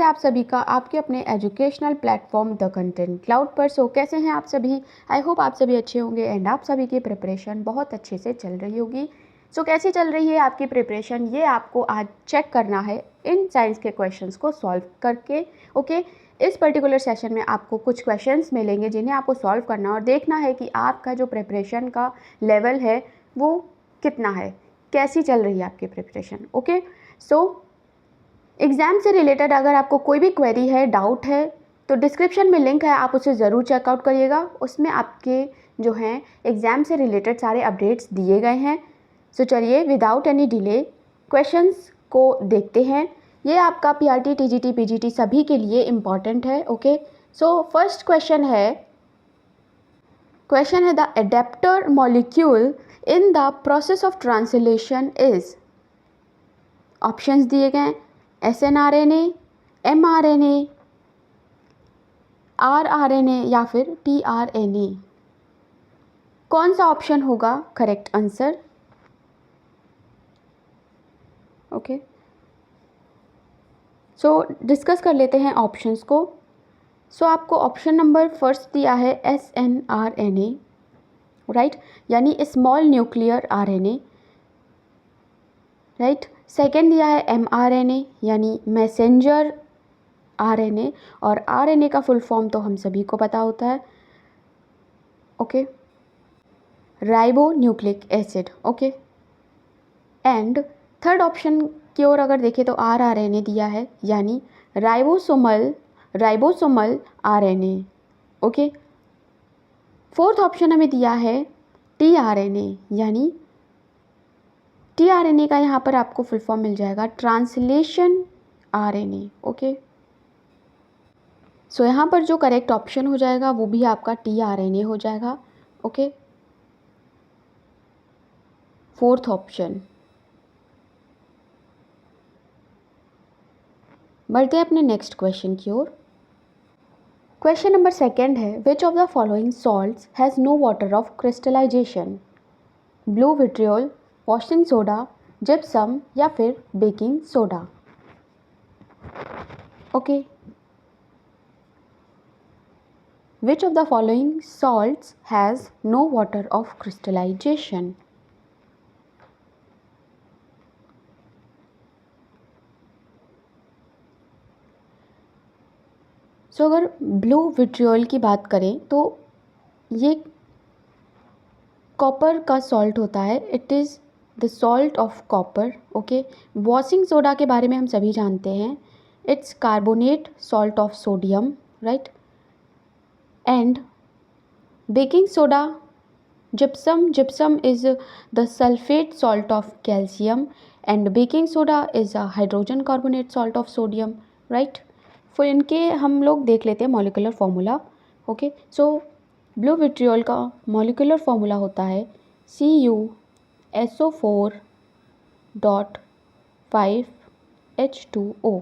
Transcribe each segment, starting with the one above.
है आप सभी का आपके अपने educational platform the content cloud पर। सो कैसे हैं आप सभी? आई होप आप सभी अच्छे होंगे एंड आप सभी की प्रिपरेशन बहुत अच्छे से चल रही होगी। सो कैसी चल रही है आपकी प्रिपरेशन, ये आपको आज चेक करना है इन साइंस के क्वेश्चंस को सॉल्व करके। ओके, इस पर्टिकुलर सेशन में आपको कुछ क्वेश्चंस मिलेंगे जिन्हें आपको सॉल्व करना और देखना है कि आपका जो प्रिपरेशन का लेवल है वो कितना है, कैसी चल रही है आपकी प्रिपरेशन। ओके, सो एग्ज़ाम से रिलेटेड अगर आपको कोई भी क्वेरी है, डाउट है, तो डिस्क्रिप्शन में लिंक है, आप उसे ज़रूर चेकआउट करिएगा। उसमें आपके जो हैं एग्ज़ाम से रिलेटेड सारे अपडेट्स दिए गए हैं। सो चलिए विदाउट एनी डिले क्वेश्चंस को देखते हैं। ये आपका पीआरटी, टीजीटी, पीजीटी सभी के लिए इम्पॉर्टेंट है। ओके, सो फर्स्ट क्वेश्चन है the adapter molecule in the process of translation is. Options दिए गए SNRNA, mRNA, rRNA या फिर tRNA। कौन सा ऑप्शन होगा करेक्ट आंसर? ओके, सो डिस्कस कर लेते हैं ऑप्शंस को। सो आपको ऑप्शन नंबर फर्स्ट दिया है SNRNA, राइट, यानी small nuclear RNA, right. Second दिया है mRNA यानी मैसेंजर RNA, और RNA का फुल फॉर्म तो हम सभी को पता होता है, okay, ribo nucleic acid. Okay, and third option की ओर अगर देखें तो rRNA दिया है यानी ribosomal RNA। Okay, fourth option हमें दिया है tRNA यानी tRNA का यहाँ पर आपको फुल फॉर्म मिल जाएगा ट्रांसलेशन RNA। ओके, सो यहाँ पर जो करेक्ट ऑप्शन हो जाएगा वो भी आपका tRNA हो जाएगा। Okay, fourth option. बढ़ते हैं अपने नेक्स्ट क्वेश्चन की ओर। क्वेश्चन नंबर सेकेंड है which of the following salts has no water of crystallization? Blue vitriol, washing soda, gypsum या फिर baking soda. Okay, which of the following salts has no water of crystallization? So अगर blue vitriol की बात करें तो ये copper का salt होता है, it is the salt of copper. Okay, washing soda के बारे में हम सभी जानते हैं, it's carbonate salt of sodium, right. And baking soda, gypsum is the sulfate salt of calcium and baking soda is a hydrogen carbonate salt of sodium, right। फिर इनके हम लोग देख लेते हैं मॉलिक्यूलर फार्मूला। ओके, सो ब्लू विट्रियोल का molecular formula होता है CuSO4.5H2O।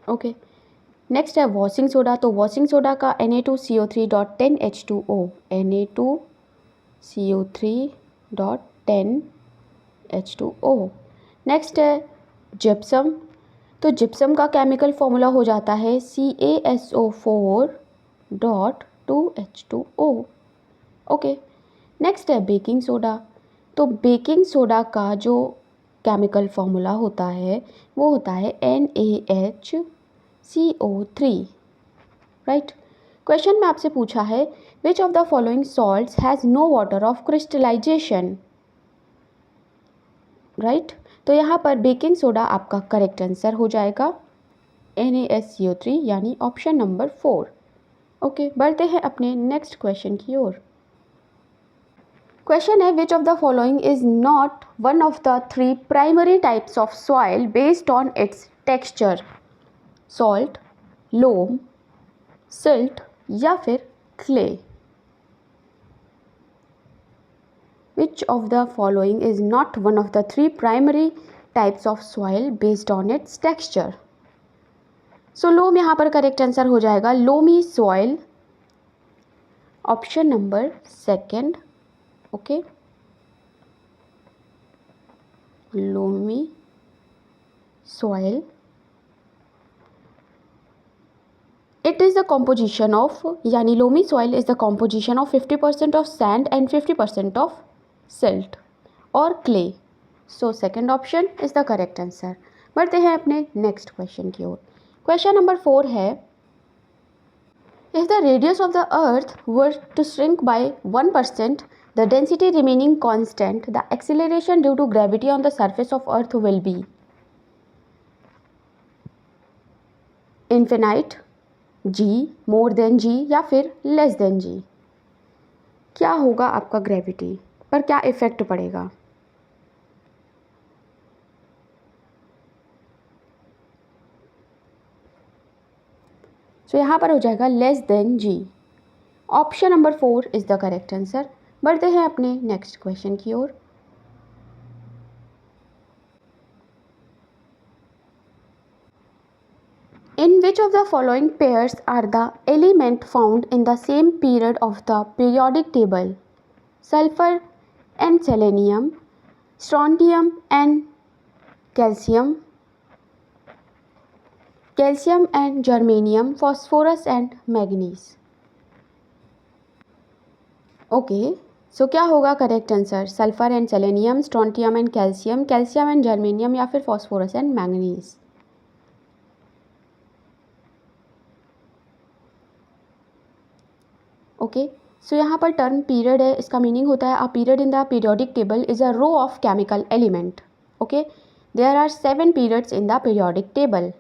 ओके, नेक्स्ट है वॉशिंग सोडा, तो वॉशिंग सोडा का Na2CO3.10H2O, Na2CO3.10H2O। नेक्स्ट है जिप्सम, तो जिप्सम का केमिकल फॉर्मूला हो जाता है CaSO4.2H2O। ओके, नेक्स्ट है बेकिंग सोडा, तो बेकिंग सोडा का जो केमिकल फॉर्मूला होता है वो होता है NaHCO3, राइट। क्वेश्चन में आपसे पूछा है which of the following salts has no water of crystallization, right. तो यहाँ पर बेकिंग सोडा आपका करेक्ट आंसर हो जाएगा NaSCO3 यानी ऑप्शन नंबर 4। ओके, बढ़ते हैं अपने नेक्स्ट क्वेश्चन की ओर। क्वेश्चन है which of the following is not one of the 3 primary types of soil based on its texture? Salt, loam, silt या फिर clay. Which of the following is not one of the 3 primary types of soil based on its texture? So loam यहाँ पर correct answer हो जाएगा loamy soil, option number second. Okay, loamy soil it is the composition of, यानी loamy soil is the composition of 50% of sand and 50% of silt और clay. So second option is the correct answer. बढ़ते हैं अपने next question की ओर। Question number 4 है, if the radius of the earth were to shrink by 1%, the density remaining constant, the acceleration due to gravity on the surface of earth will be infinite, g, more than g या फिर less than g। क्या होगा आपका gravity पर क्या effect पड़ेगा? सो यहाँ पर हो जाएगा less than g। Option number 4 is the correct answer. बढ़ते हैं अपने नेक्स्ट क्वेश्चन की ओर। In which of the following pairs are the element found in the same period of the periodic table? Sulfur and selenium, strontium and calcium, calcium and germanium, phosphorus and manganese। Okay, so क्या होगा correct answer? Sulphur and selenium, strontium and calcium, calcium and germanium या फिर phosphorus and manganese. Okay, so यहाँ पर term period है, इसका meaning होता है a period in the periodic table is a row of chemical element. Okay, there are 7 periods in the periodic table.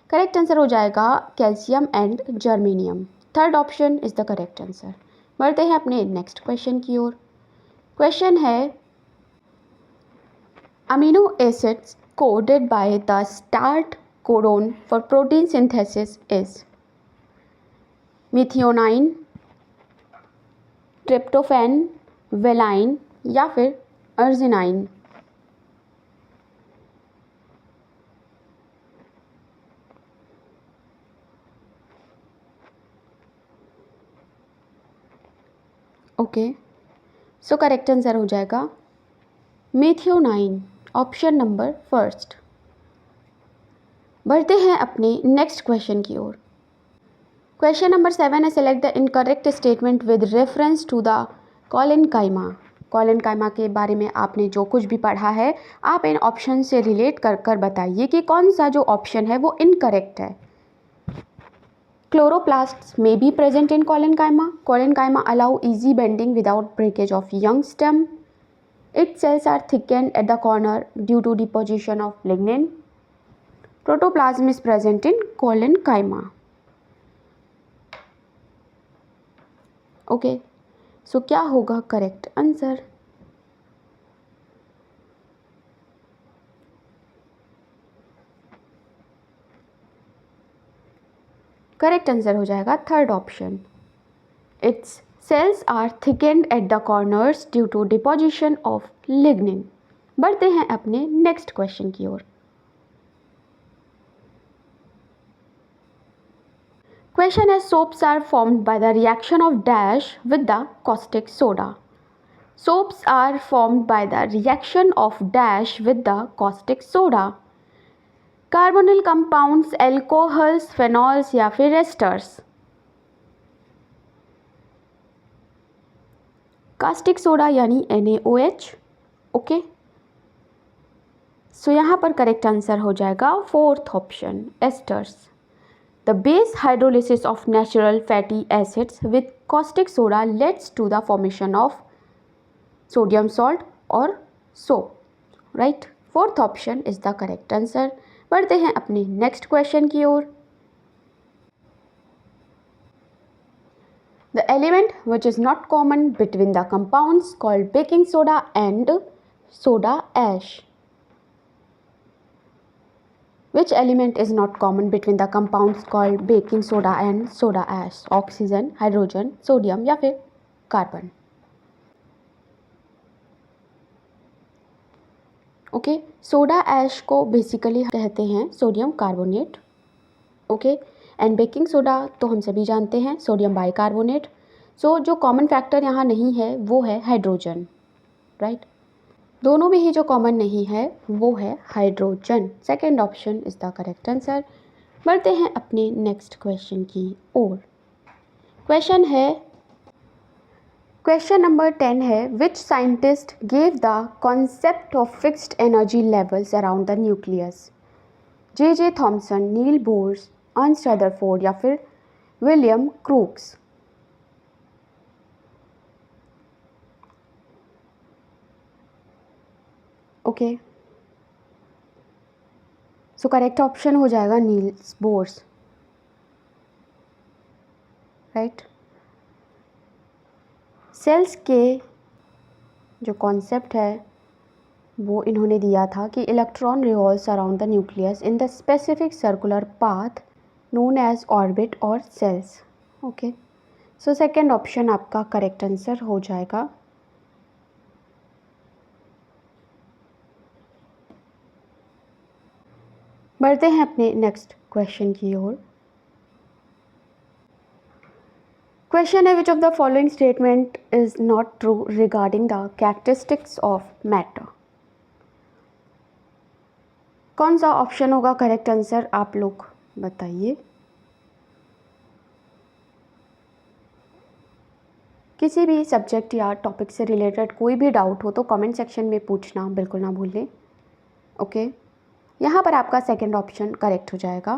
Correct answer हो जाएगा calcium and germanium. Third option is the correct answer. बढ़ते हैं अपने next question की ओर। Question है, amino acids coded by the start codon for protein synthesis is methionine, tryptophan, valine या फिर arginine. Okay, so correct answer हो जाएगा मिथियोनाइन, ऑप्शन नंबर फर्स्ट। बढ़ते हैं अपने नेक्स्ट क्वेश्चन की ओर। क्वेश्चन नंबर 7 है, select the incorrect statement with reference to the collenchyma. Collenchyma के बारे में आपने जो कुछ भी पढ़ा है, आप इन ऑप्शन से रिलेट कर कर बताइए कि कौन सा जो ऑप्शन है वो इनकरेक्ट है। Chloroplasts may be present in collenchyma. Collenchyma allow easy bending without breakage of young stem. Its cells are thickened at the corner due to deposition of lignin. Protoplasm is present in collenchyma. Okay, so क्या होगा correct answer? Correct answer हो जाएगा third option. Its cells are thickened at the corners due to deposition of lignin. बढ़ते हैं अपने next question की ओर। Question है, soaps are formed by the reaction of dash with the caustic soda. Soaps are formed by the reaction of dash with the caustic soda. Carbonyl compounds, alcohols, phenols या फिर esters. Caustic soda यानी NaOH। Okay, so यहाँ पर correct answer हो जाएगा fourth option, esters. The base hydrolysis of natural fatty acids with caustic soda leads to the formation of sodium salt और soap. Right, fourth option is the correct answer. बढ़ते हैं अपने next question की ओर। The element which is not common between the compounds called baking soda and soda ash. Which element is not common between the compounds called baking soda and soda ash? Oxygen, hydrogen, sodium या फिर carbon. Okay, soda ash को basically कहते हैं sodium carbonate. Okay, and baking soda तो हम सभी जानते हैं सोडियम बाइकार्बोनेट। सो जो कॉमन फैक्टर यहाँ नहीं है वो है हाइड्रोजन। राइट, दोनों में ही जो कॉमन नहीं है वो है hydrogen. Second option is the correct answer. बढ़ते हैं अपने नेक्स्ट क्वेश्चन की ओर। क्वेश्चन नंबर 10 है, which scientist gave the concept of fixed energy levels around the nucleus? J Thomson, Niels Bohr's, Ernst Rutherford या फिर William Crookes? Okay, so correct option हो जाएगा नील्स बोर्स, राइट। सेल्स के जो concept है वो इन्होंने दिया था कि electron revolves around the nucleus in the specific circular path known as orbit और shells. Okay, so second option आपका करेक्ट आंसर हो जाएगा। बढ़ते हैं अपने नेक्स्ट क्वेश्चन की ओर। क्वेश्चन है, which of the following statement is not true regarding the characteristics of matter? कौन सा ऑप्शन होगा करेक्ट आंसर, आप लोग बताइए। किसी भी सब्जेक्ट या टॉपिक से रिलेटेड कोई भी डाउट हो तो कमेंट सेक्शन में पूछना बिल्कुल ना भूलें। ओके, यहाँ पर आपका सेकंड ऑप्शन करेक्ट हो जाएगा।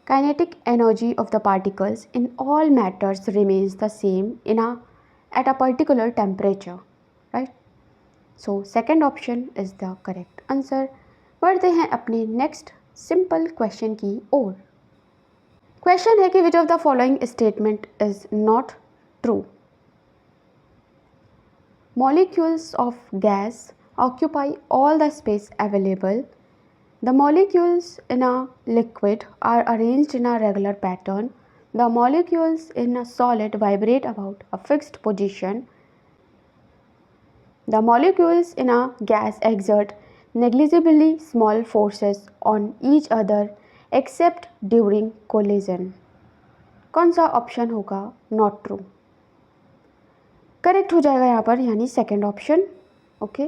Kinetic energy of the particles in all matters remains the same at a particular temperature, right. So second option is the correct answer. बढ़ते हैं अपने नेक्स्ट सिंपल क्वेश्चन की ओर। क्वेश्चन है कि विच of the following statement is not true? Molecules of gas occupy all the space available. The molecules in a liquid are arranged in a regular pattern. The molecules in a solid vibrate about a fixed position. The molecules in a gas exert negligibly small forces on each other except during collision. कौन सा option होगा not true? Correct हो जाएगा यहाँ पर, यानी second option. Okay,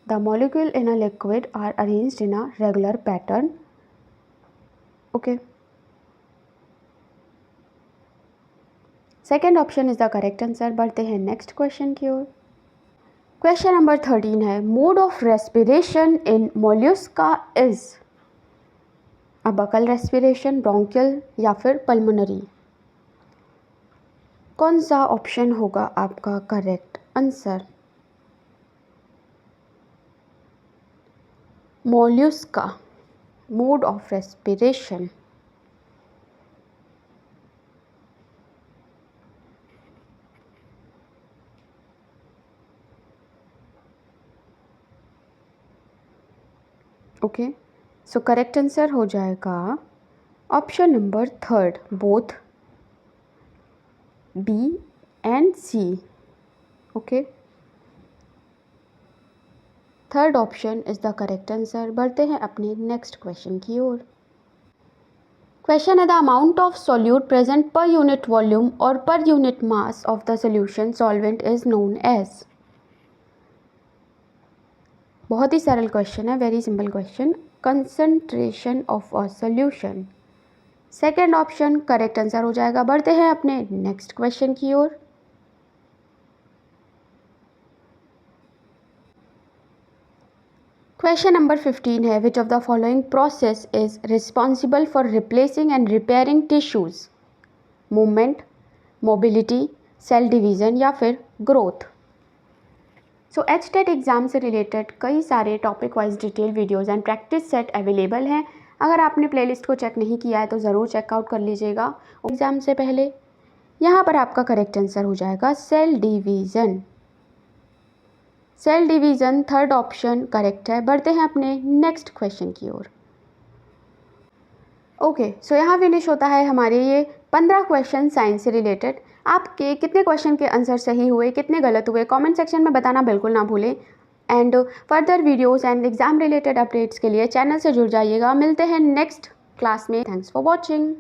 the molecule in a liquid are arranged in a regular pattern. Okay, second option is the correct answer. बढ़ते हैं नेक्स्ट क्वेश्चन की ओर। क्वेश्चन नंबर 13 है, mode of respiration in mollusca is a buccal respiration, bronchial या फिर pulmonary? कौन सा option होगा आपका correct answer? Mollusca mode of respiration. Okay, so correct answer हो जाएगा option number third, both B and C. Okay, third option is the correct answer. बढ़ते हैं अपने नेक्स्ट क्वेश्चन की ओर। क्वेश्चन है, the amount of solute present per unit volume और per unit mass of the solution solvent is known as. बहुत ही सरल क्वेश्चन है, very simple question. Concentration of a solution. Second option correct answer हो जाएगा। बढ़ते हैं अपने नेक्स्ट क्वेश्चन की ओर। क्वेश्चन नंबर 15 है, which of the following process is responsible for replacing and repairing tissues? Movement, mobility, cell division या फिर ग्रोथ? सो HTET एग्ज़ाम से रिलेटेड कई सारे topic wise detail videos and practice set available हैं। अगर आपने playlist को चेक नहीं किया है तो ज़रूर चेकआउट कर लीजिएगा एग्ज़ाम से पहले। यहाँ पर आपका करेक्ट आंसर हो जाएगा cell division. Cell division third option correct है। बढ़ते हैं अपने नेक्स्ट क्वेश्चन की ओर। ओके, सो यहाँ फिनिश होता है हमारे ये 15 क्वेश्चन साइंस से रिलेटेड। आपके कितने क्वेश्चन के आंसर सही हुए, कितने गलत हुए, कमेंट सेक्शन में बताना बिल्कुल ना भूलें। And further videos and exam related updates के लिए चैनल से जुड़ जाइएगा। मिलते हैं नेक्स्ट क्लास में। Thanks for watching.